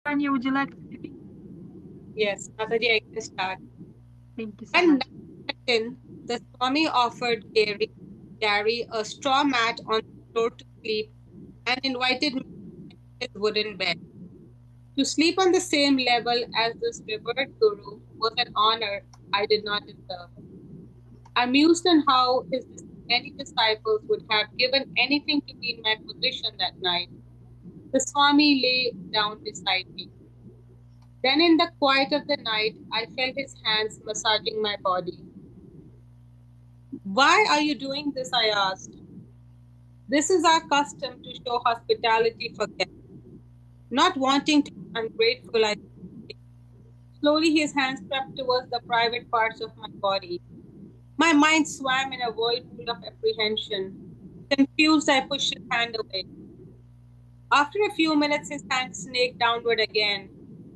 Tanya, would you like to begin? Yes, Mataji, I can start. Thank you so One much. night in, the Swami offered Gary a straw mat on the floor to sleep and invited me to his wooden bed. To sleep on the same level as this revered guru was an honor I did not deserve. Amused in how many disciples would have given anything to be in my position that night, the Swami lay down beside me. Then, in the quiet of the night, I felt his hands massaging my body. Why are you doing this? I asked. This is our custom to show hospitality for guests. Not wanting to be ungrateful, I said. Slowly his hands crept towards the private parts of my body. My mind swam in a whirlpool of apprehension. Confused, I pushed his hand away. After a few minutes, his hands snaked downward again.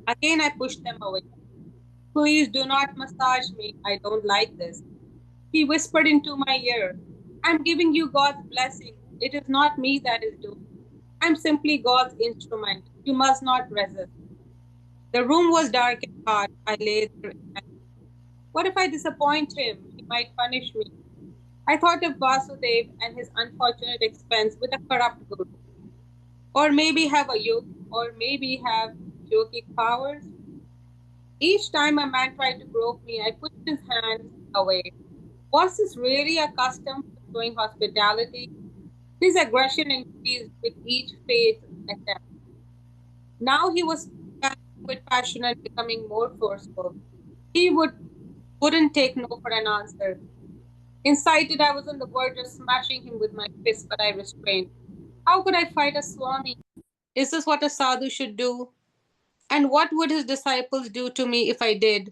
Again, I pushed them away. Please do not massage me. I don't like this. He whispered into my ear, I'm giving you God's blessing. It is not me that is doing. I'm simply God's instrument. You must not resist. The room was dark and hot. I lay there. What if I disappoint him? He might punish me. I thought of Vasudev and his unfortunate expense with a corrupt guru. Or maybe have a yogi, or maybe have yogic powers. Each time a man tried to grope me, I pushed his hands away. Was this really a custom for showing hospitality? His aggression increased with each faith attempt. Now he was panting with passion and becoming more forceful. He wouldn't take no for an answer. Incited, I was on the verge of smashing him with my fist, but I restrained. How could I fight a Swami? Is this what a sadhu should do? And what would his disciples do to me if I did?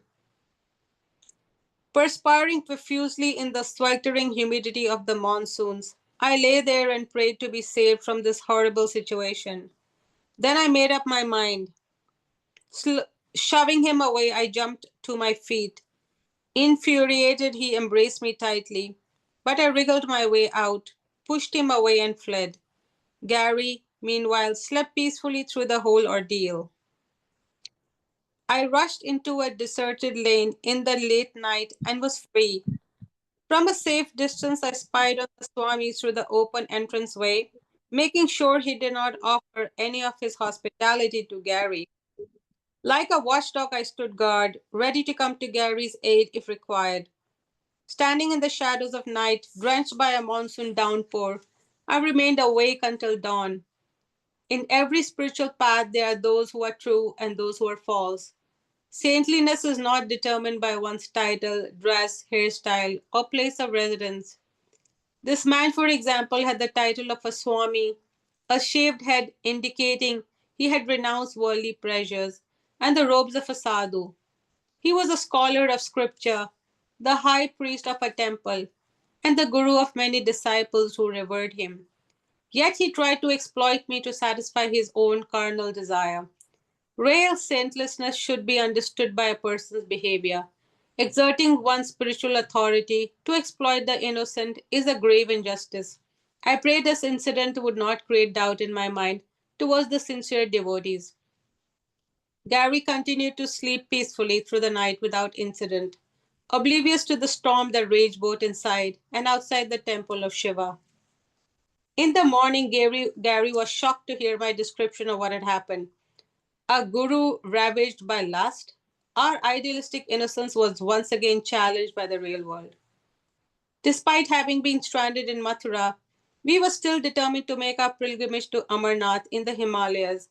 Perspiring profusely in the sweltering humidity of the monsoons, I lay there and prayed to be saved from this horrible situation. Then I made up my mind. Shoving him away, I jumped to my feet. Infuriated, he embraced me tightly. But I wriggled my way out, pushed him away, and fled. Gary, meanwhile, slept peacefully through the whole ordeal. I rushed into a deserted lane in the late night and was free. From a safe distance, I spied on the Swami through the open entranceway, making sure he did not offer any of his hospitality to Gary. Like a watchdog, I stood guard, ready to come to Gary's aid if required. Standing in the shadows of night, drenched by a monsoon downpour, I remained awake until dawn. In every spiritual path, there are those who are true and those who are false. Saintliness is not determined by one's title, dress, hairstyle, or place of residence. This man, for example, had the title of a Swami, a shaved head indicating he had renounced worldly pleasures, and the robes of a sadhu. He was a scholar of scripture, the high priest of a temple, and the guru of many disciples who revered him. Yet he tried to exploit me to satisfy his own carnal desire. Real saintlessness should be understood by a person's behavior. Exerting one's spiritual authority to exploit the innocent is a grave injustice. I pray this incident would not create doubt in my mind towards the sincere devotees. Gary continued to sleep peacefully through the night without incident, oblivious to the storm that raged both inside and outside the temple of Shiva. In the morning, Gary was shocked to hear my description of what had happened. A guru ravaged by lust, our idealistic innocence was once again challenged by the real world. Despite having been stranded in Mathura, we were still determined to make our pilgrimage to Amarnath in the Himalayas.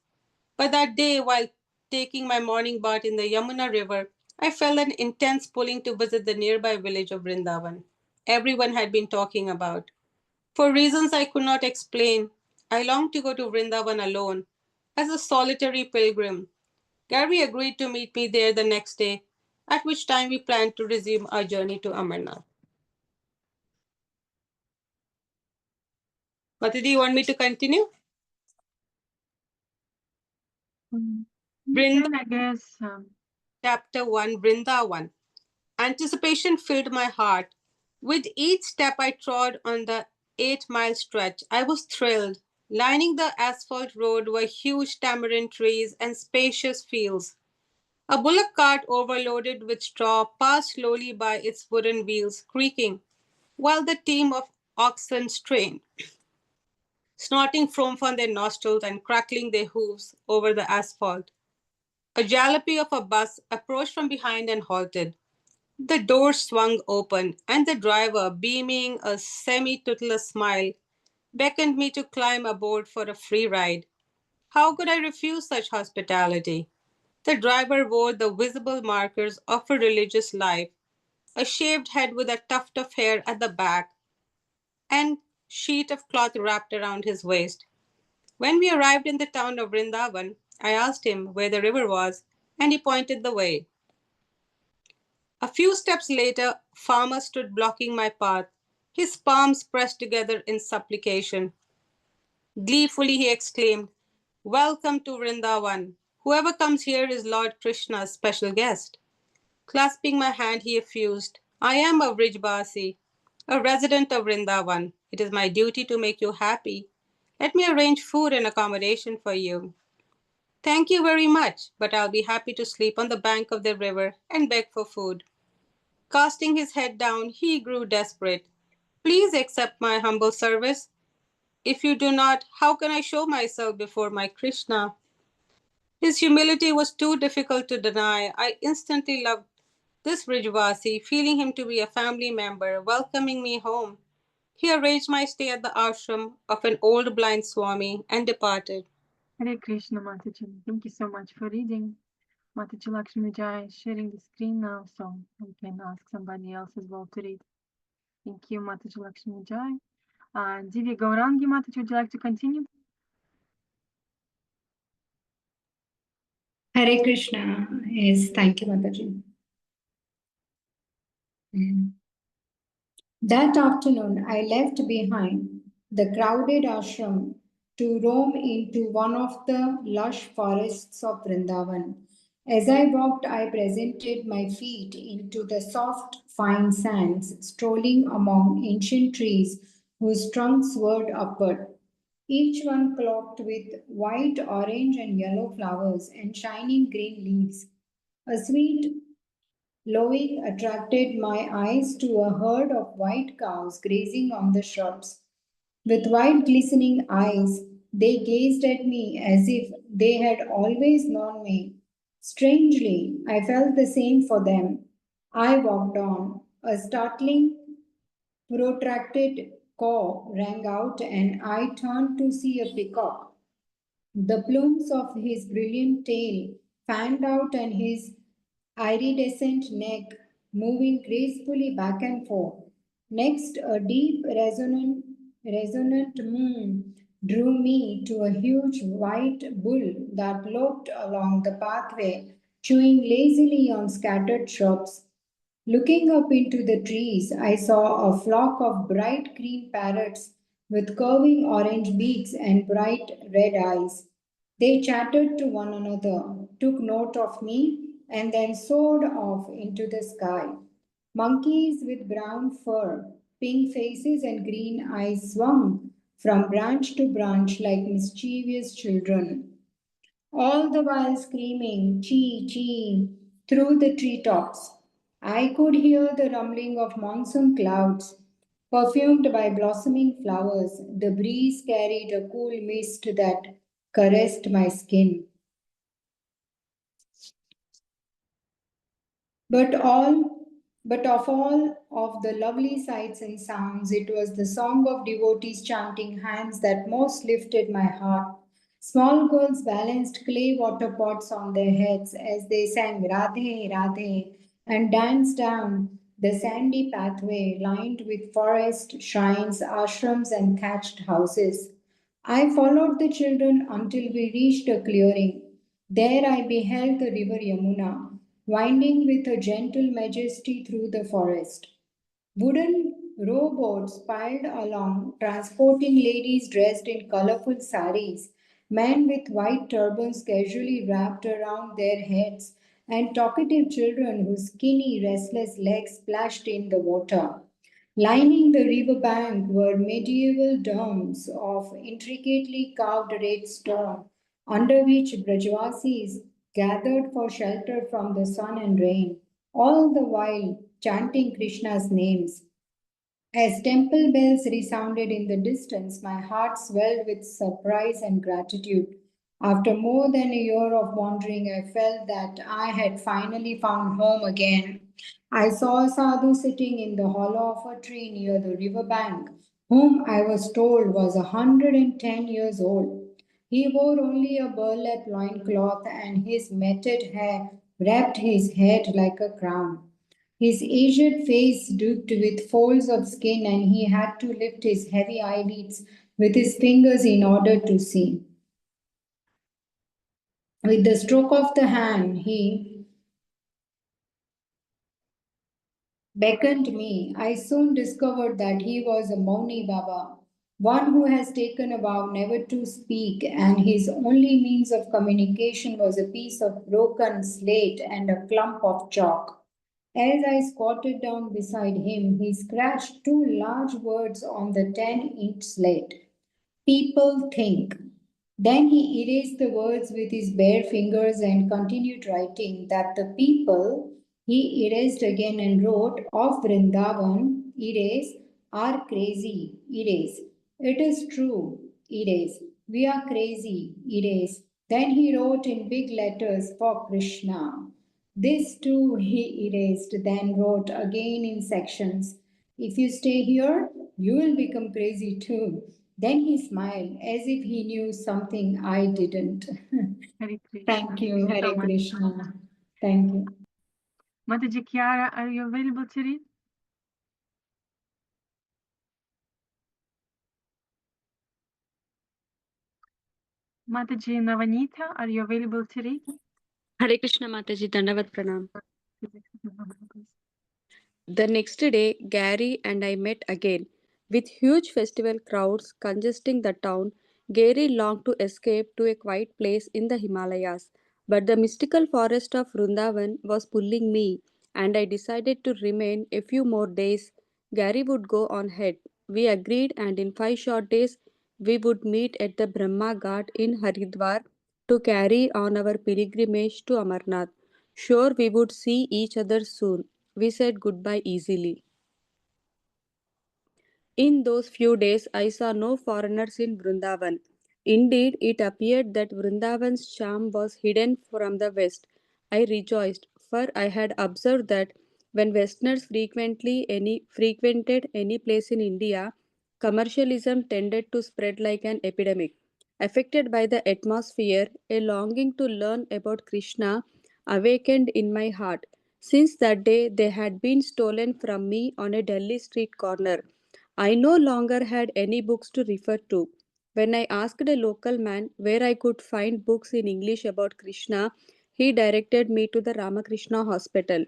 But that day, while taking my morning bath in the Yamuna River, I felt an intense pulling to visit the nearby village of Vrindavan. Everyone had been talking about. For reasons I could not explain, I longed to go to Vrindavan alone, as a solitary pilgrim. Gary agreed to meet me there the next day, at which time we planned to resume our journey to Amarnath. Mati, do you want me to continue? You Vrindavan, can, I guess. Chapter 1, Vrindavan. Anticipation filled my heart. With each step I trod on the 8 mile stretch, I was thrilled. Lining the asphalt road were huge tamarind trees and spacious fields. A bullock cart overloaded with straw passed slowly by its wooden wheels creaking, while the team of oxen strained, snorting foam from their nostrils and crackling their hooves over the asphalt. A jalopy of a bus approached from behind and halted. The door swung open, and the driver, beaming a semi toothless smile, beckoned me to climb aboard for a free ride. How could I refuse such hospitality? The driver wore the visible markers of a religious life, a shaved head with a tuft of hair at the back, and sheet of cloth wrapped around his waist. When we arrived in the town of Vrindavan, I asked him where the river was, and he pointed the way. A few steps later, a farmer stood blocking my path, his palms pressed together in supplication. Gleefully, he exclaimed, "Welcome to Vrindavan. Whoever comes here is Lord Krishna's special guest." Clasping my hand, he effused, "I am a Vrijbasi, a resident of Vrindavan. It is my duty to make you happy. Let me arrange food and accommodation for you." "Thank you very much, but I'll be happy to sleep on the bank of the river and beg for food." Casting his head down, he grew desperate. "Please accept my humble service. If you do not, how can I show myself before my Krishna?" His humility was too difficult to deny. I instantly loved this Brijvasi, feeling him to be a family member, welcoming me home. He arranged my stay at the ashram of an old blind Swami and departed. Hare Krishna, Mataji. Thank you so much for reading. Mataji Lakshmi Jai is sharing the screen now, so we can ask somebody else as well to read. Thank you, Mataji Lakshmi Jai. Divya Gaurangi, Mataji, would you like to continue? Hare Krishna. Yes, thank you, Mataji. That afternoon, I left behind the crowded ashram to roam into one of the lush forests of Vrindavan. As I walked, I presented my feet into the soft, fine sands, strolling among ancient trees whose trunks swirled upward, each one cloaked with white, orange, and yellow flowers and shining green leaves. A sweet lowing attracted my eyes to a herd of white cows grazing on the shrubs. With wide glistening eyes, they gazed at me as if they had always known me. Strangely, I felt the same for them. I walked on. A startling, protracted caw rang out, and I turned to see a peacock. The plumes of his brilliant tail fanned out and his iridescent neck moving gracefully back and forth. Next, a deep, resonant drew me to a huge white bull that loped along the pathway, chewing lazily on scattered shrubs. Looking up into the trees, I saw a flock of bright green parrots with curving orange beaks and bright red eyes. They chattered to one another, took note of me, and then soared off into the sky. Monkeys with brown fur, pink faces, and green eyes swung from branch to branch like mischievous children, all the while screaming chee chee through the treetops. I could hear the rumbling of monsoon clouds, perfumed by blossoming flowers. The breeze carried a cool mist that caressed my skin. But all but of all of the lovely sights and sounds, it was the song of devotees chanting hands that most lifted my heart. Small girls balanced clay water pots on their heads as they sang Radhe Radhe and danced down the sandy pathway lined with forest, shrines, ashrams, and thatched houses. I followed the children until we reached a clearing. There I beheld the river Yamuna, winding with a gentle majesty through the forest. Wooden rowboats piled along, transporting ladies dressed in colorful saris, men with white turbans casually wrapped around their heads, and talkative children whose skinny, restless legs splashed in the water. Lining the river bank were medieval domes of intricately carved red stone, under which Brajvasis gathered for shelter from the sun and rain, all the while chanting Krishna's names. As temple bells resounded in the distance, my heart swelled with surprise and gratitude. After more than a year of wandering, I felt that I had finally found home again. I saw a sadhu sitting in the hollow of a tree near the river bank, whom I was told was 110 years old. He wore only a burlap loincloth, and his matted hair wrapped his head like a crown. His aged face drooped with folds of skin, and he had to lift his heavy eyelids with his fingers in order to see. With the stroke of the hand, he beckoned me. I soon discovered that he was a Mauni Baba, one who has taken a vow never to speak, and his only means of communication was a piece of broken slate and a clump of chalk. As I squatted down beside him, he scratched two large words on the 10-inch slate. People think. Then he erased the words with his bare fingers and continued writing that the people, he erased again and wrote, of Vrindavan, erase, are crazy, erase. It is true, erase. We are crazy, erase. Then he wrote in big letters for Krishna. This too he erased, then wrote again in sections. If you stay here, you will become crazy too. Then he smiled as if he knew something I didn't. Hare Krishna. Thank you, So Hare much. Krishna. Thank you. Mataji Kiara, are you available to read? Mataji Navanita, are you available to read? Hare Krishna Mataji, Dandavat Pranam. The next day, Gary and I met again. With huge festival crowds congesting the town, Gary longed to escape to a quiet place in the Himalayas. But the mystical forest of Vrindavan was pulling me, and I decided to remain a few more days. Gary would go on ahead. We agreed, and in 5 short days, we would meet at the Brahma Ghat in Haridwar to carry on our pilgrimage to Amarnath. Sure, we would see each other soon. We said goodbye easily. In those few days, I saw no foreigners in Vrindavan. Indeed, it appeared that Vrindavan's charm was hidden from the West. I rejoiced, for I had observed that when Westerners frequented any place in India, commercialism tended to spread like an epidemic. Affected by the atmosphere, a longing to learn about Krishna awakened in my heart. Since that day, they had been stolen from me on a Delhi street corner. I no longer had any books to refer to. When I asked a local man where I could find books in English about Krishna, he directed me to the Ramakrishna Hospital.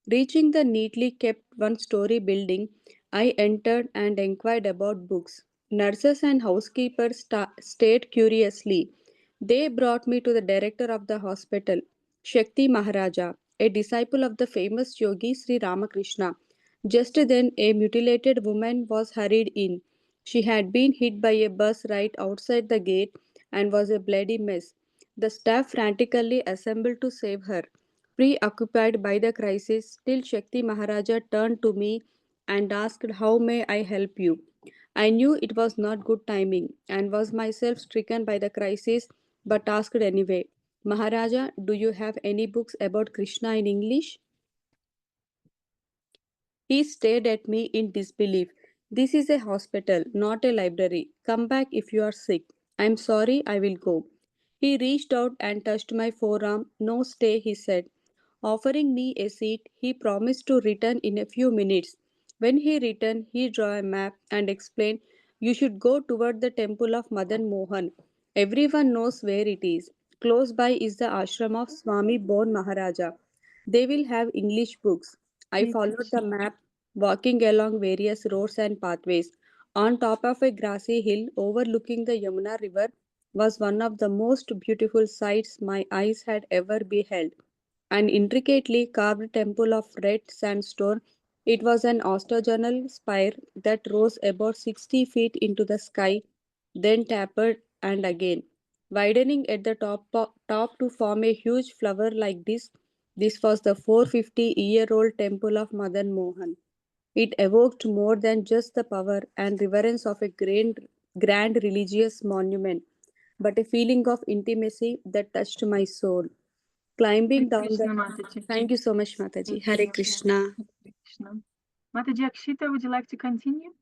Reaching the neatly kept one story building, I entered and inquired about books. Nurses and housekeepers stared curiously. They brought me to the director of the hospital, Shakti Maharaja, a disciple of the famous yogi Sri Ramakrishna. Just then, a mutilated woman was hurried in. She had been hit by a bus right outside the gate and was a bloody mess. The staff frantically assembled to save her. Preoccupied by the crisis, still Shakti Maharaja turned to me and asked, how may I help you? I knew it was not good timing and was myself stricken by the crisis, but asked anyway, Maharaja, do you have any books about Krishna in English? He stared at me in disbelief. This is a hospital, not a library. Come back if you are sick. I'm sorry, I will go. He reached out and touched my forearm. No, stay, he said. Offering me a seat, he promised to return in a few minutes. When he returned, he drew a map and explained, you should go toward the temple of Madan Mohan. Everyone knows where it is. Close by is the ashram of Swami Bon Maharaja. They will have English books. I Hare followed the Krishna. map, walking along various roads and pathways. On top of a grassy hill overlooking the Yamuna River was one of the most beautiful sights my eyes had ever beheld. An intricately carved temple of red sandstone It was an octagonal spire that rose about 60 feet into the sky, then tapered and again, widening at the top to form a huge flower like this. This was the 450-year-old temple of Madan Mohan. It evoked more than just the power and reverence of a grand religious monument, but a feeling of intimacy that touched my soul. Hare Climbing down the Krishna Mataji. Thank you so much, Mataji. Thank Hare you. Krishna. Hare Krishna. Mataji Akshita, would you like to continue?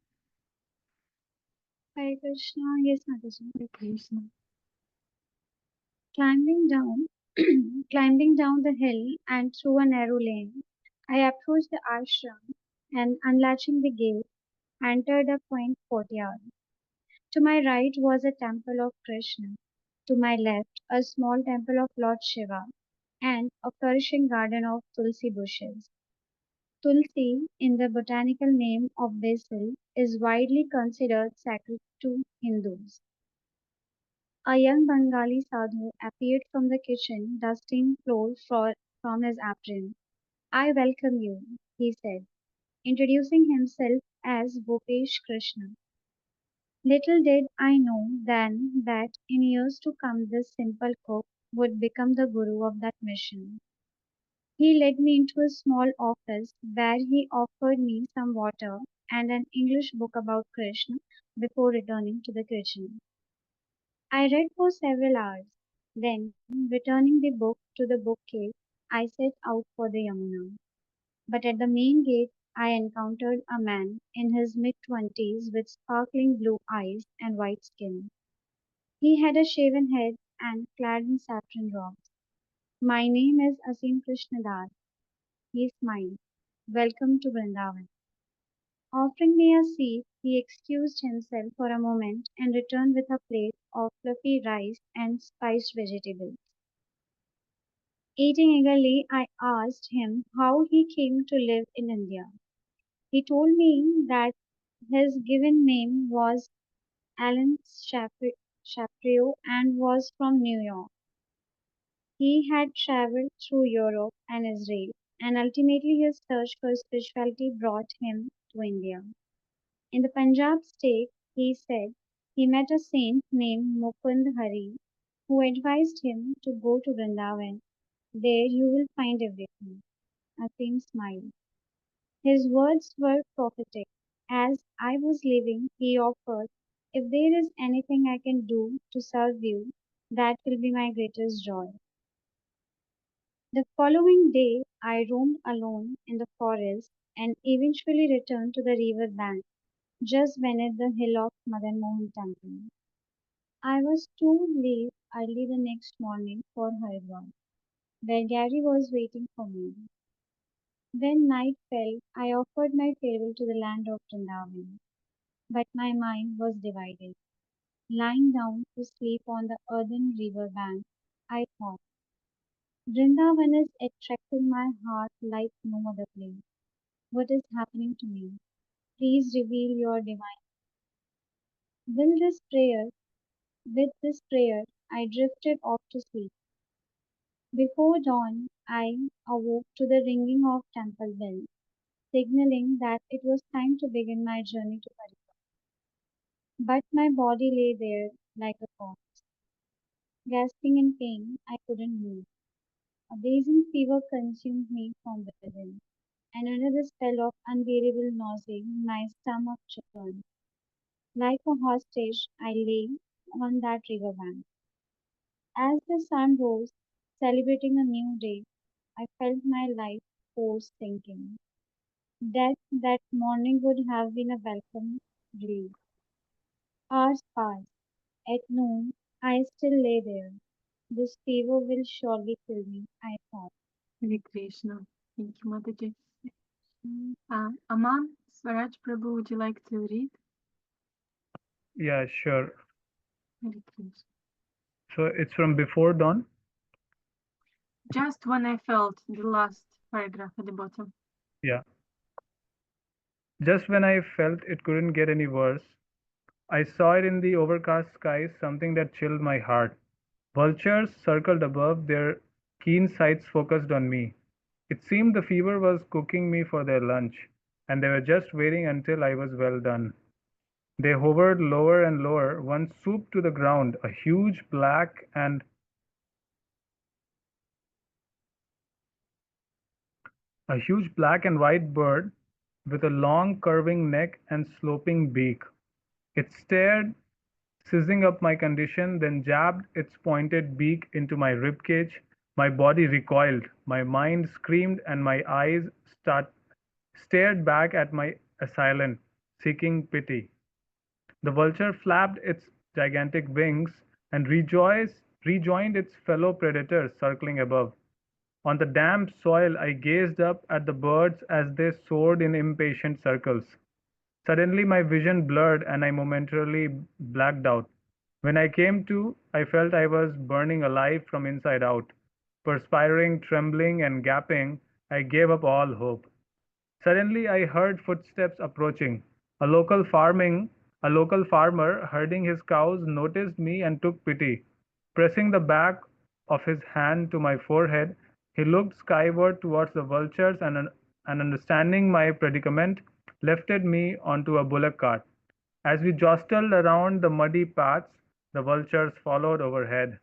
Hare Krishna, yes, Mataji. Hare Krishna. Climbing down, climbing down the hill and through a narrow lane, I approached the ashram and, unlatching the gate, entered a quaint courtyard. To my right was a temple of Krishna, to my left a small temple of Lord Shiva, and a flourishing garden of tulsi bushes. Tulsi, in the botanical name of basil, is widely considered sacred to Hindus. A young Bengali sadhu appeared from the kitchen, dusting from his apron. I welcome you, he said, introducing himself as Bhupesh Krishna. Little did I know then that in years to come this simple cook would become the guru of that mission. He led me into a small office where he offered me some water and an English book about Krishna before returning to the kitchen. I read for several hours. Then, returning the book to the bookcase, I set out for the Yamuna. But at the main gate, I encountered a man in his mid-twenties with sparkling blue eyes and white skin. He had a shaven head and clad in saffron robes. My name is Asim Krishnadas. He smiled. Welcome to Vrindavan. Offering me a seat, he excused himself for a moment and returned with a plate of fluffy rice and spiced vegetables. Eating eagerly, I asked him how he came to live in India. He told me that his given name was Alan Shapiro and was from New York. He had traveled through Europe and Israel, and ultimately his search for spirituality brought him to India. In the Punjab state, he said, he met a saint named Mukund Hari who advised him to go to Vrindavan. There you will find everything. Asim smiled. His words were prophetic. As I was leaving, he offered, if there is anything I can do to serve you, that will be my greatest joy. The following day, I roamed alone in the forest and eventually returned to the river bank just beneath the hill of Madan Mohan temple. I was to leave early the next morning for Haridwar, where Gary was waiting for me. When night fell, I offered my farewell to the land of Vrindavan, but my mind was divided. Lying down to sleep on the earthen river bank, I thought, Vrindavan is attracting my heart like no other place. What is happening to me? Please reveal your divine. Will this prayer, with this prayer, I drifted off to sleep. Before dawn, I awoke to the ringing of temple bells, signaling that it was time to begin my journey to Haridwar. But my body lay there like a corpse. Gasping in pain, I couldn't move. A blazing fever consumed me from within, and under the spell of unbearable nausea, my stomach churned. Like a hostage, I lay on that river bank. As the sun rose, celebrating a new day, I felt my life force sinking. Death that morning would have been a welcome relief. Hours passed. At noon, I still lay there. This fever will surely kill me, I thought. Hare Krishna. Thank you, Mataji. Aman, Swaraj Prabhu, would you like to read? Yeah, sure. Hare Krishna. So it's from Before Dawn. Just when I felt the last paragraph at the bottom. Yeah. Just when I felt it couldn't get any worse, I saw it in the overcast sky, something that chilled my heart. Vultures circled above, their keen sights focused on me. It seemed the fever was cooking me for their lunch. and they were just waiting until I was well done. They hovered lower and lower, one swooped to the ground, a huge black and white bird with a long curving neck and sloping beak. It stared, sizing up my condition, then jabbed its pointed beak into my rib cage. My body recoiled, my mind screamed, and my eyes stared back at my assailant, seeking pity. The vulture flapped its gigantic wings and rejoined its fellow predators circling above. On the damp soil, I gazed up at the birds as they soared in impatient circles. Suddenly, my vision blurred and I momentarily blacked out. When I came to, I felt I was burning alive from inside out. Perspiring, trembling, and gaping, I gave up all hope. Suddenly I heard footsteps approaching. A local farming a local farmer herding his cows noticed me and took pity. Pressing the back of his hand to my forehead, he looked skyward towards the vultures and understanding my predicament, lifted me onto a bullock cart. As we jostled around the muddy paths, the vultures followed overhead.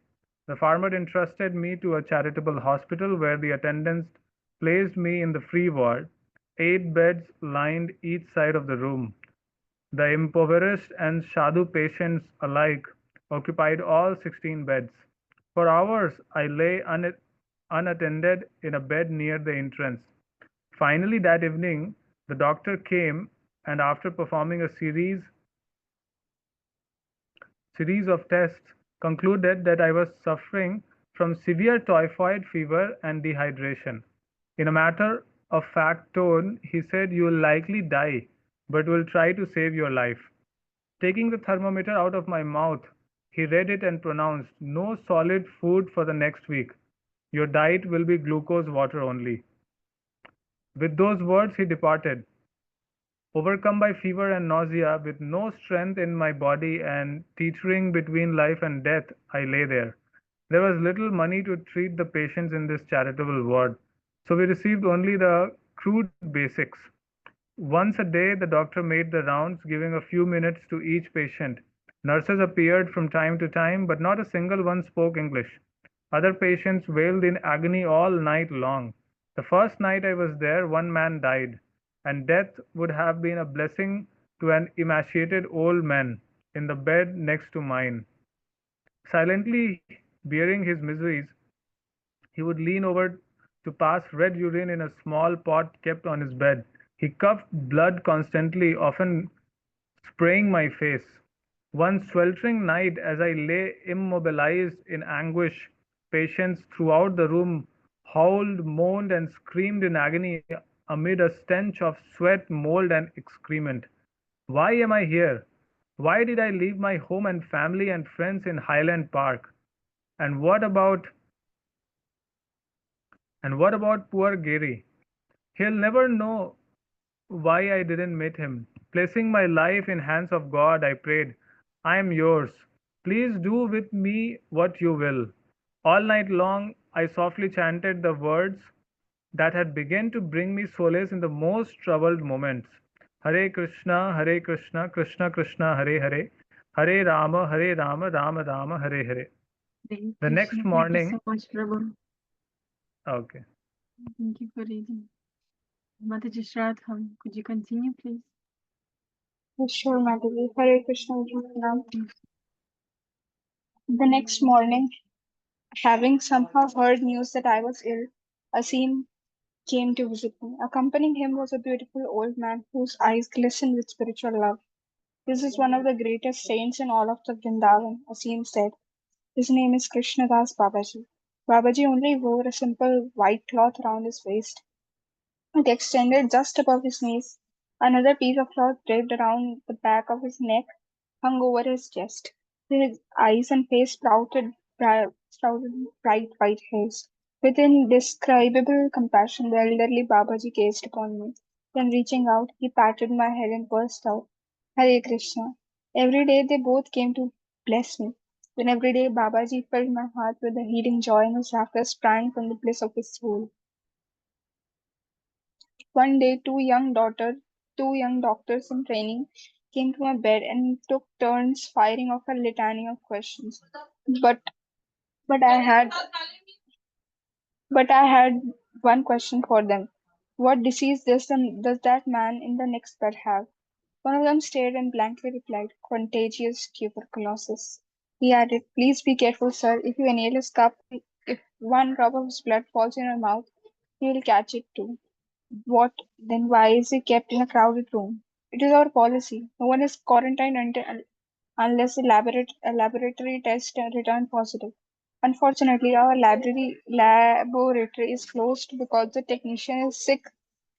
The farmer entrusted me to a charitable hospital where the attendants placed me in the free ward. 8 beds lined each side of the room. The impoverished and sadhu patients alike occupied all 16 beds. For hours I lay unattended in a bed near the entrance. Finally, that evening, the doctor came and after performing a series of tests, concluded that I was suffering from severe typhoid fever and dehydration. In a matter of fact tone, he said, "You will likely die, but will try to save your life." Taking the thermometer out of my mouth, he read it and pronounced, "No solid food for the next week. Your diet will be glucose water only." With those words, he departed. Overcome by fever and nausea, with no strength in my body and teetering between life and death, I lay there. There was little money to treat the patients in this charitable ward, so we received only the crude basics. Once a day, the doctor made the rounds, giving a few minutes to each patient. Nurses appeared from time to time, but not a single one spoke English. Other patients wailed in agony all night long. The first night I was there, one man died, and death would have been a blessing to an emaciated old man in the bed next to mine. Silently bearing his miseries, he would lean over to pass red urine in a small pot kept on his bed. He coughed blood constantly, often spraying my face. One sweltering night, as I lay immobilized in anguish, patients throughout the room howled, moaned, and screamed in agony amid a stench of sweat, mold, and excrement. Why am I here? Why did I leave my home and family and friends in Highland Park? And what about and what about poor Gary? He'll never know why I didn't meet him. Placing my life in hands of God, I prayed, "I am yours. Please do with me what you will." All night long, I softly chanted the words that had begun to bring me solace in the most troubled moments. Hare Krishna, Krishna Krishna, Hare Hare, Hare Rama, Rama Rama, Hare Hare. Hare The next Krishna. Thank you morning, so much, Prabhu. okay. Thank you for reading. Mataji Shraddha, could you continue, please? Sure, Madhavi. Hare Krishna. Now, the next morning, having somehow heard news that I was ill, Asim came to visit me. Accompanying him was a beautiful old man whose eyes glistened with spiritual love. "This is one of the greatest saints in all of the Vrindavan," Asim said. "His name is Krishnadas Babaji." Babaji only wore a simple white cloth around his waist. It extended just above his knees. Another piece of cloth draped around the back of his neck hung over his chest. His eyes and face sprouted bright white hairs. With indescribable compassion, the elderly Babaji gazed upon me. Then, reaching out, he patted my head and burst out, "Hare Krishna." Every day they both came to bless me. Then every day Babaji filled my heart with a healing joy and his laughter sprang from the bliss of his soul. One day, two young daughters two young doctors in training came to my bed and took turns firing off a litany of questions. But but I had but I had one question for them. What disease does that man in the next bed have? One of them stared and blankly replied, contagious tuberculosis. He added, please be careful, sir. If you inhale his cup, if one drop of his blood falls in your mouth, you will catch it too. What then? Why is he kept in a crowded room? It is our policy. No one is quarantined unless a laboratory test returned positive. Unfortunately, our laboratory is closed because the technician is sick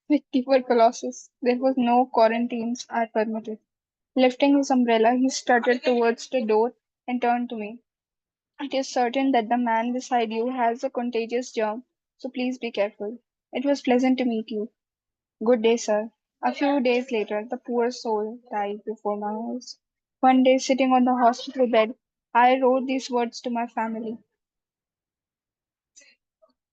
with tuberculosis. Therefore, no quarantines are permitted. Lifting his umbrella, he strutted towards the door and turned to me. It is certain that the man beside you has a contagious germ, so please be careful. It was pleasant to meet you. Good day, sir. A few days later, the poor soul died before my eyes. One day, sitting on the hospital bed, I wrote these words to my family.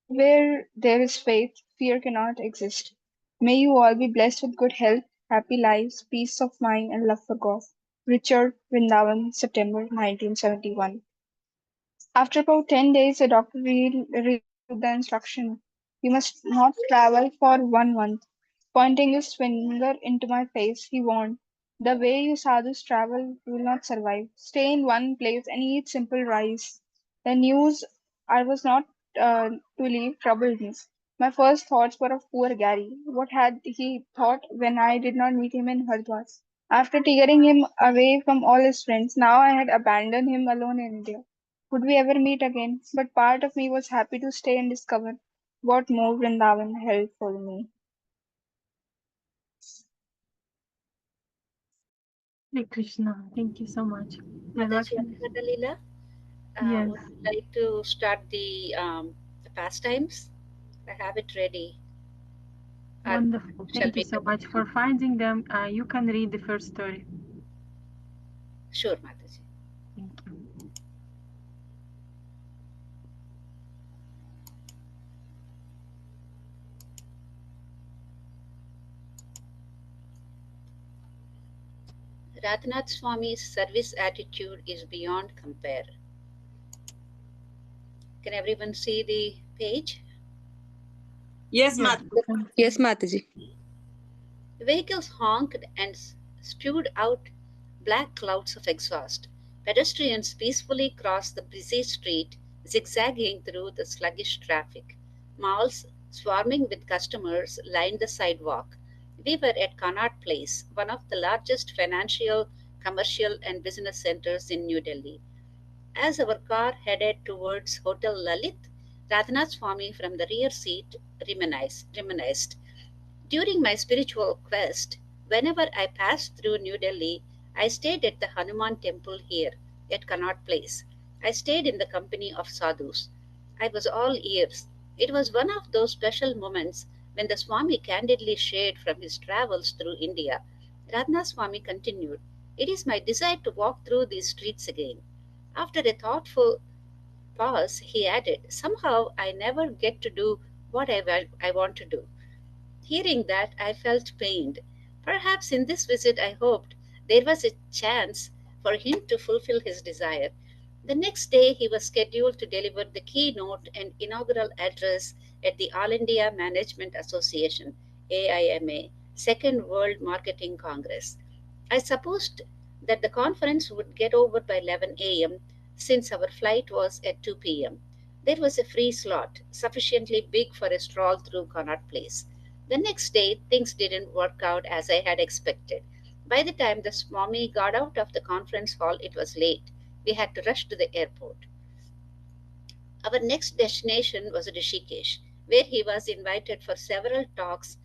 Where there is faith, fear cannot exist. May you all be blessed with good health, happy lives, peace of mind, and love for God. Richard, Vrindavan, September 1971. After about 10 days, the doctor reviewed the instruction. You must not travel for 1 month. Pointing his finger into my face, he warned, the way you sadhus travel, you will not survive. Stay in one place and eat simple rice. The news I was not to leave troubled me. My first thoughts were of poor Gary. What had he thought when I did not meet him in Haridwar? After tearing him away from all his friends, now I had abandoned him alone in India. Would we ever meet again? But part of me was happy to stay and discover what more Vrindavan held for me. Hare Krishna. Thank you so much. Mataji Lakshmi. Anandalila, Yes, would you like to start the pastimes? I have it ready. Or wonderful. shall Thank you we so do? much for finding them. You can read the first story. Sure, Mataji. Thank you. Radhanath Swami's service attitude is beyond compare. Can everyone see the page? Yes, Yes, Mataji. we can Yes, see. Mataji. The vehicles honked and spewed out black clouds of exhaust. Pedestrians peacefully crossed the busy street, zigzagging through the sluggish traffic. Malls, swarming with customers, lined the sidewalk. We were at Connaught Place, one of the largest financial, commercial, and business centers in New Delhi. As our car headed towards Hotel Lalit, Radhanath Swami from the rear seat reminisced. During my spiritual quest, whenever I passed through New Delhi, I stayed at the Hanuman temple here at Connaught Place. I stayed in the company of sadhus. I was all ears. It was one of those special moments when the Swami candidly shared from his travels through India. Radhanath Swami continued, it is my desire to walk through these streets again. After a thoughtful pause, he added, somehow I never get to do what I want to do. Hearing that, I felt pained. Perhaps in this visit I hoped there was a chance for him to fulfill his desire. The next day, he was scheduled to deliver the keynote and inaugural address at the All India Management Association AIMA Second World Marketing Congress. I supposed that the conference would get over by 11 a.m. since our flight was at 2 p.m. There was a free slot, sufficiently big for a stroll through Connaught Place. The next day, things didn't work out as I had expected. By the time the Swami got out of the conference hall, it was late. We had to rush to the airport. Our next destination was Rishikesh, where he was invited for several talks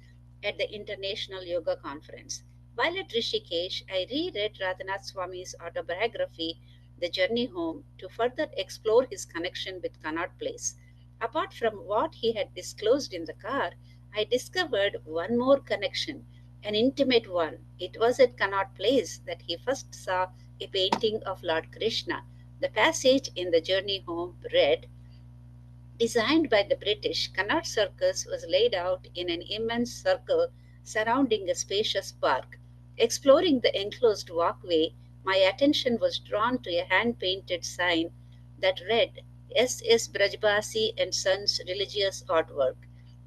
at the International Yoga Conference. While at Rishikesh, I reread Radhanath Swami's autobiography, The Journey Home, to further explore his connection with Connaught Place. Apart from what he had disclosed in the car, I discovered one more connection, an intimate one. It was at Connaught Place that he first saw a painting of Lord Krishna. The passage in The Journey Home read, designed by the British, Connaught Circus was laid out in an immense circle surrounding a spacious park. Exploring the enclosed walkway, my attention was drawn to a hand painted sign that read S.S. Brajbasi and Sons Religious Artwork.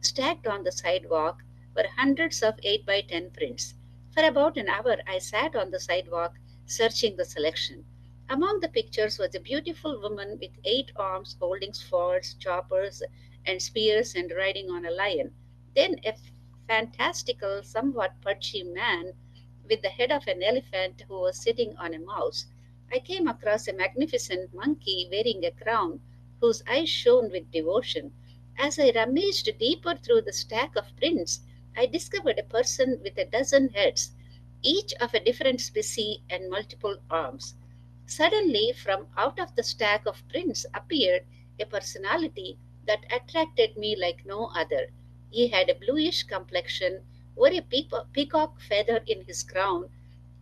Stacked on the sidewalk were hundreds of 8 by 10 prints. For about an hour, I sat on the sidewalk searching the selection. Among the pictures was a beautiful woman with 8 arms holding swords, choppers, and spears and riding on a lion. Then a fantastical, somewhat pudgy man with the head of an elephant who was sitting on a mouse. I came across a magnificent monkey wearing a crown whose eyes shone with devotion. As I rummaged deeper through the stack of prints, I discovered a person with a dozen heads, each of a different species and multiple arms. Suddenly, from out of the stack of prints appeared a personality that attracted me like no other. He had a bluish complexion, wore a peacock feather in his crown,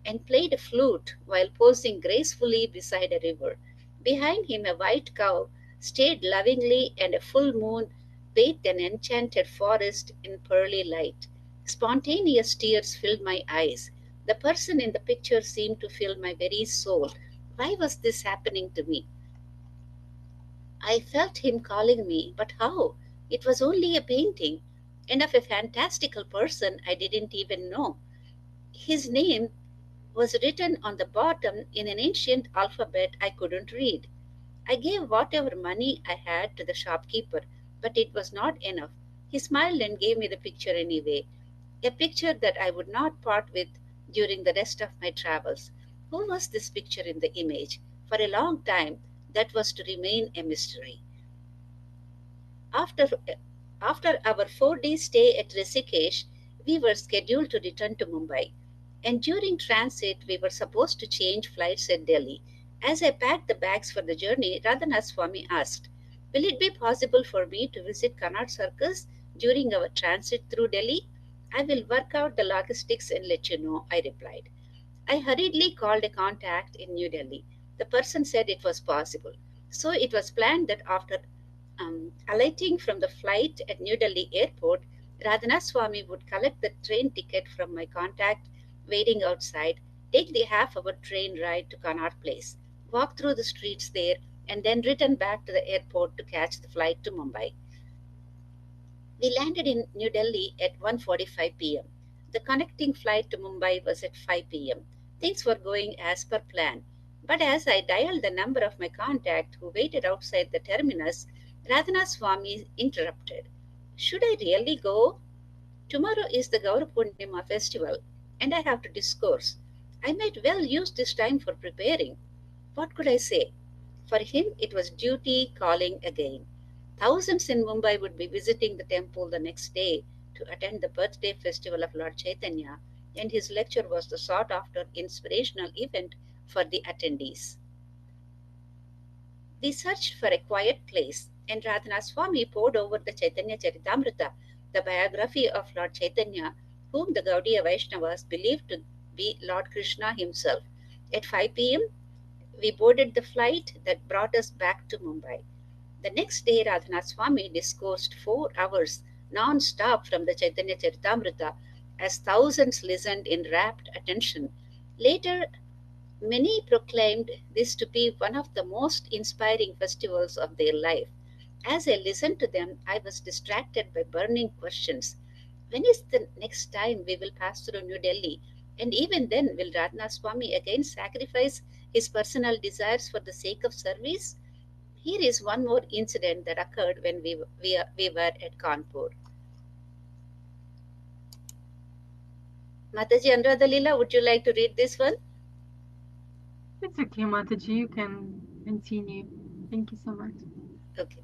and played a flute while posing gracefully beside a river. Behind him, a white cow stayed lovingly, and a full moon bathed an enchanted forest in pearly light. Spontaneous tears filled my eyes. The person in the picture seemed to fill my very soul. Why was this happening to me? I felt him calling me, but how? It was only a painting, and of a fantastical person I didn't even know. His name was written on the bottom in an ancient alphabet I couldn't read. I gave whatever money I had to the shopkeeper, but it was not enough. He smiled and gave me the picture anyway, a picture that I would not part with during the rest of my travels. Who was this picture in the image? For a long time, that was to remain a mystery. After, after our 4 day stay at Rishikesh, we were scheduled to return to Mumbai. And during transit, we were supposed to change flights at Delhi. As I packed the bags for the journey, Radhanath Swami asked, "Will it be possible for me to visit Kannada Circus during our transit through Delhi?" "I will work out the logistics and let you know," I replied. I hurriedly called a contact in New Delhi. The person said it was possible. So it was planned that after alighting from the flight at New Delhi airport, Radhanath Swami would collect the train ticket from my contact waiting outside, take the half-hour train ride to Connaught Place, walk through the streets there, and then return back to the airport to catch the flight to Mumbai. We landed in New Delhi at 1:45 p.m. The connecting flight to Mumbai was at 5 p.m. Things were going as per plan. But as I dialed the number of my contact who waited outside the terminus, Radhanath Swami interrupted. "Should I really go? Tomorrow is the Gaura Purnima festival, and I have to discourse. I might well use this time for preparing." What could I say? For him, it was duty calling again. Thousands in Mumbai would be visiting the temple the next day to attend the birthday festival of Lord Chaitanya, and his lecture was the sought after inspirational event for the attendees. We searched for a quiet place, and Radhanath Swami poured over the Chaitanya Charitamrita, the biography of Lord Chaitanya, whom the Gaudiya Vaishnavas believed to be Lord Krishna himself. At 5 p.m., we boarded the flight that brought us back to Mumbai. The next day, Radhanath Swami discoursed 4 hours non-stop from the Chaitanya Charitamrita as thousands listened in rapt attention. Later, many proclaimed this to be one of the most inspiring festivals of their life. As I listened to them, I was distracted by burning questions. When is the next time we will pass through New Delhi? And even then, will Radhanath Swami again sacrifice his personal desires for the sake of service? Here is one more incident that occurred when we were at Kanpur. Mataji Anuradha, would you like to read this one? It's okay, Mataji. You can continue. Thank you so much. Okay.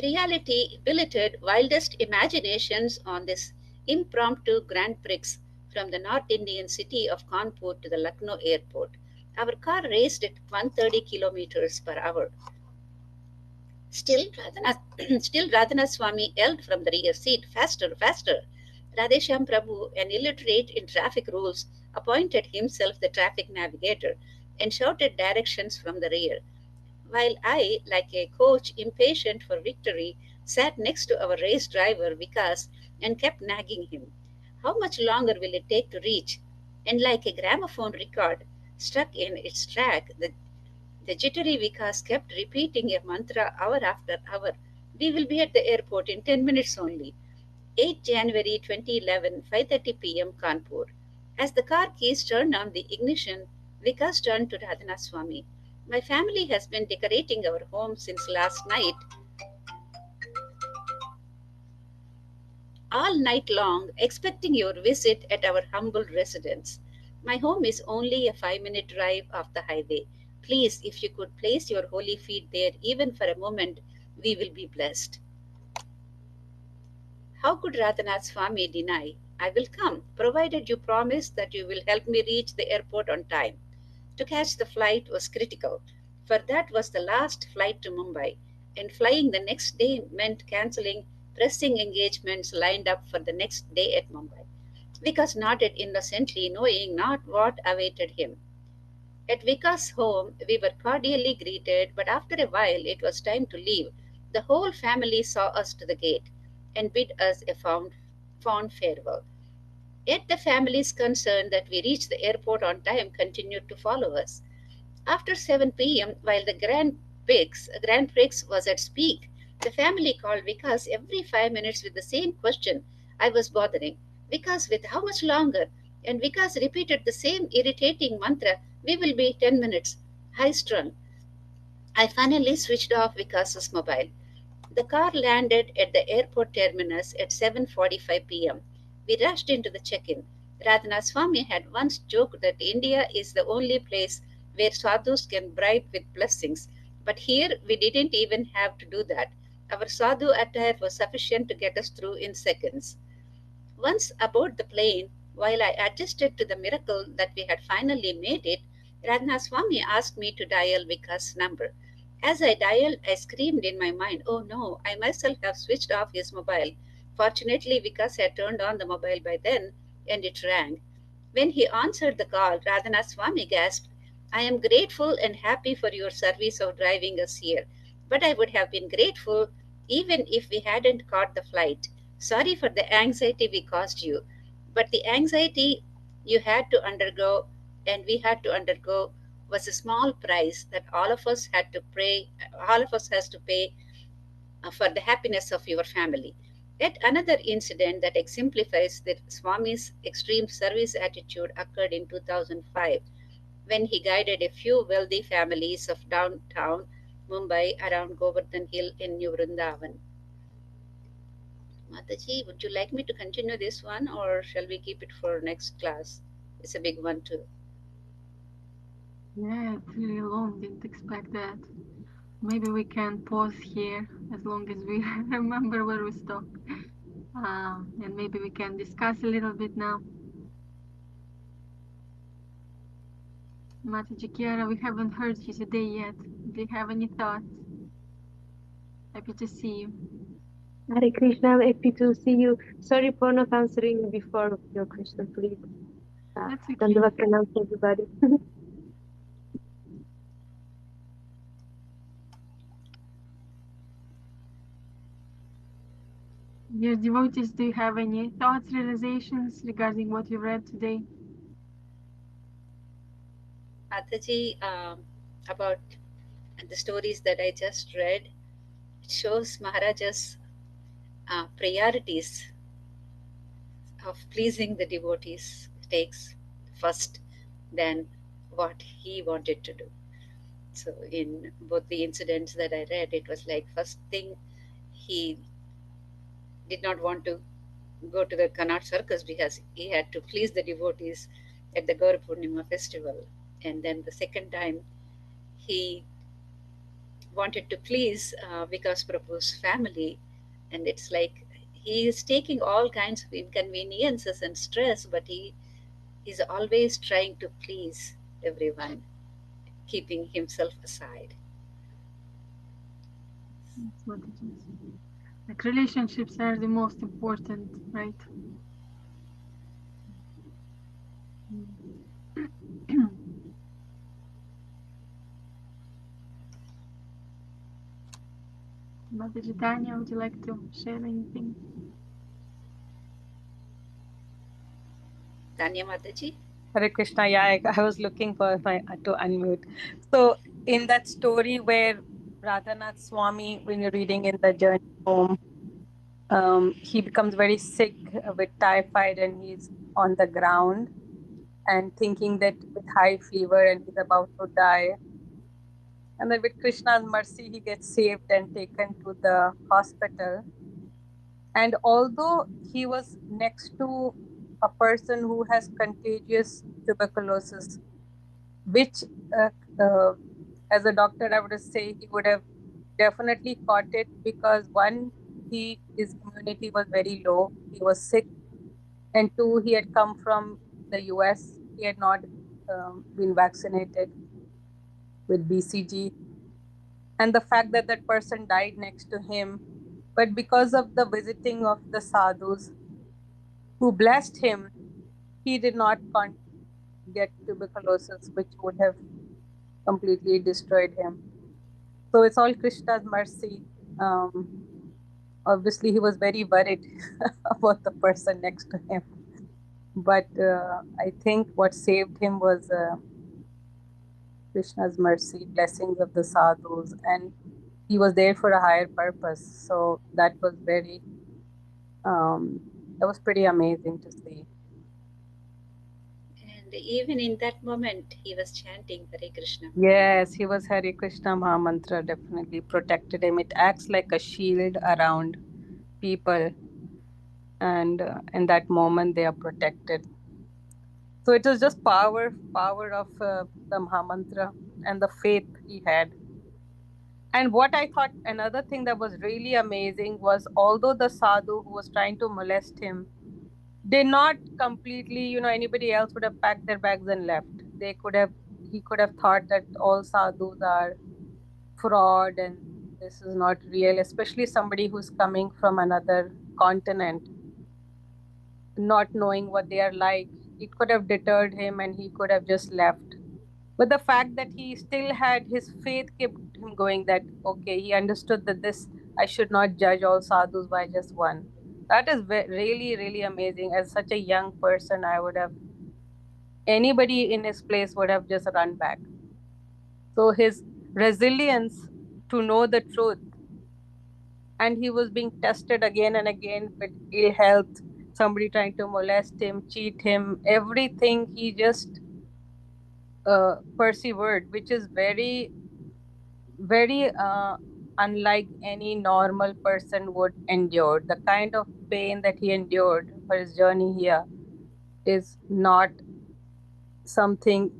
Reality billeted wildest imaginations on this impromptu Grand Prix from the North Indian city of Kanpur to the Lucknow airport. Our car raced at 130 kilometers per hour. Still Radhanath Swami yelled from the rear seat, "Faster, faster!" Radheshyam Prabhu, an illiterate in traffic rules, appointed himself the traffic navigator and shouted directions from the rear. while I, like a coach impatient for victory, sat next to our race driver Vikas and kept nagging him. How much longer will it take to reach? And like a gramophone record stuck in its track, the jittery Vikas kept repeating a mantra hour after hour. We will be at the airport in 10 minutes only. 8 January 2011, 5:30 p.m. Kanpur. As the car keys turned on the ignition, Vikas turned to Radhanath Swami. My family has been decorating our home since last night, all night long, expecting your visit at our humble residence. My home is only a 5-minute drive off the highway. Please, if you could place your holy feet there even for a moment, we will be blessed. How could Radhanath Swami deny? I will come, provided you promise that you will help me reach the airport on time. To catch the flight was critical, for that was the last flight to Mumbai, and flying the next day meant cancelling pressing engagements lined up for the next day at Mumbai. Vikas nodded innocently, knowing not what awaited him. At Vika's home, we were cordially greeted, but after a while it was time to leave. The whole family saw us to the gate and bid us a fond farewell. Yet the families concerned that we reach the airport on time continued to follow us. After 7 p.m., while the Grand Prix was at peak, the family called Vikas every 5 minutes with the same question. I was bothering. Vikas, with how much longer? And Vikas repeated the same irritating mantra. We will be 10 minutes. High strung. I finally switched off Vikas's mobile. The car landed at the airport terminus at 7:45 p.m. We rushed into the check-in. Radhanath Swami had once joked that India is the only place where sadhus can bribe with blessings, but here we didn't even have to do that. Our sadhu attire was sufficient to get us through in seconds. Once aboard the plane, while I adjusted to the miracle that we had finally made it, Radhanath Swami asked me to dial Vikas' number. As I dialed, I screamed in my mind, oh no, I myself have switched off his mobile. Fortunately, Vikas had turned on the mobile by then, and it rang. When he answered the call, Radhanath Swami gasped, I am grateful and happy for your service of driving us here, but I would have been grateful even if we hadn't caught the flight. Sorry for the anxiety we caused you, but the anxiety you had to undergo and we had to undergo was a small price that all of us has to pay for the happiness of your family. Yet another incident that exemplifies the Swami's extreme service attitude occurred in 2005 when he guided a few wealthy families of downtown Mumbai around Govardhan Hill in New Vrindavan. Mataji, would you like me to continue this one or shall we keep it for next class? It's a big one too. Yeah, it's really long. Didn't expect that. Maybe we can pause here as long as we remember where we stopped. And maybe we can discuss a little bit now. Mataji Kiara, we haven't heard you today yet. Do you have any thoughts? Happy to see you. Hare Krishna, I'm happy to see you. Sorry for not answering before your question, please. That's okay. Dandava pranam to everybody. Dear devotees, do you have any thoughts, realizations regarding what you read today? Mataji, about the stories that I just read, it shows Maharaja's priorities of pleasing the devotees takes first than what he wanted to do. So, in both the incidents that I read, it was like first thing he did not want to go to the Kannaught circus because he had to please the devotees at the Gaur Purnima festival. And then the second time, he wanted to please Vikas Prabhu's family. And it's like he is taking all kinds of inconveniences and stress, but he is always trying to please everyone, keeping himself aside. That's what it is. Like relationships are the most important, right? Mataji Tanya, would you like to share anything? Tanya Mataji. Hare Krishna. Yeah, I was looking for my to unmute. So in that story where Radhanath Swami, when you're reading in the journey home, he becomes very sick with typhoid and he's on the ground and thinking that with high fever and he's about to die. And then with Krishna's mercy, he gets saved and taken to the hospital. And although he was next to a person who has contagious tuberculosis, which as a doctor, I would say he would have definitely caught it because one, his immunity was very low. He was sick. And two, he had come from the US. He had not been vaccinated with BCG. And the fact that that person died next to him, but because of the visiting of the sadhus who blessed him, he did not get tuberculosis, which would have completely destroyed him. So it's all Krishna's mercy. Obviously, he was very worried about the person next to him. But I think what saved him was Krishna's mercy, blessings of the sadhus, and he was there for a higher purpose. So that was that was pretty amazing to see. And even in that moment, he was chanting Hare Krishna. Yes, he was Hare Krishna Mahamantra, definitely protected him. It acts like a shield around people, and in that moment they are protected. So it was just power of the Mahamantra and the faith he had. And what I thought another thing that was really amazing was although the sadhu who was trying to molest him did not completely, anybody else would have packed their bags and left. He could have thought that all sadhus are fraud and this is not real, especially somebody who's coming from another continent, not knowing what they are like. It could have deterred him and he could have just left. But the fact that he still had his faith kept him going, that okay, he understood that I should not judge all sadhus by just one. That is really, really amazing. As such a young person, anybody in his place would have just run back. So his resilience to know the truth, and he was being tested again and again with ill health, somebody trying to molest him, cheat him, everything, he just persevered, which is very, very unlike any normal person would endure. The kind of pain that he endured for his journey here is not something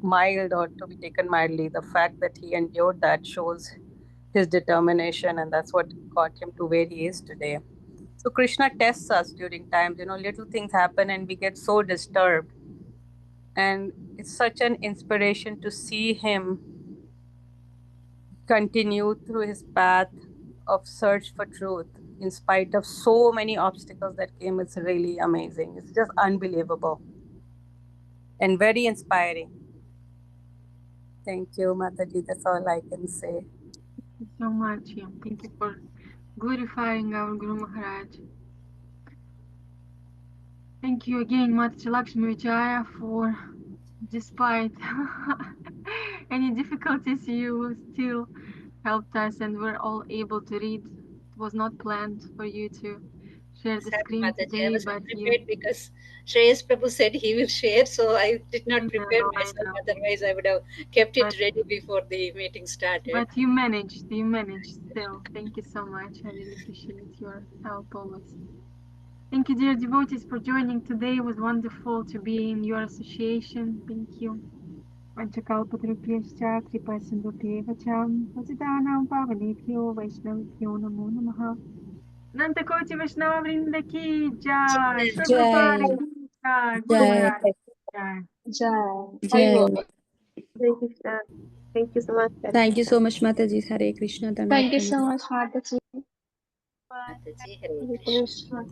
mild or to be taken mildly. The fact that he endured that shows his determination, and that's what got him to where he is today. So Krishna tests us during times, little things happen and we get so disturbed. And it's such an inspiration to see him continue through his path of search for truth in spite of so many obstacles that came. It's really amazing. It's just unbelievable and very inspiring. Thank you, Mataji. That's all I can say. Thank you so much. Yeah. Thank you for glorifying our Guru Maharaj. Thank you again, Mataji Lakshmi Vijaya, for despite any difficulties, you still helped us and we're all able to read. It was not planned for you to share the Sorry, screen Mataji, I today, was but unprepared because Shreyas Prabhu said he will share, so I did not prepare I myself. know. Otherwise, I would have kept it But, ready before the meeting started. but you managed still. Thank you so much. I really appreciate your help always. Thank you, dear devotees, for joining today. It was wonderful to be in your association. Thank you. Panchakalpatarubhyascha kripasindhubhyeva cha patitanam pavanebhyo vaishnavibhyo namo namaha. Nantakoti Vaishnava Vrinda ki jai. Shri Prabhupada Jai, ki jai. Guru Jai, Maharaj ki jai. Jai. Jai. Thank you, sir. Thank you so much, sir. Thank you so much, Mataji. Hare Krishna. Thank you Dandavat so much, Mataji. Mataji, Hare Hare Krishna. Krishna.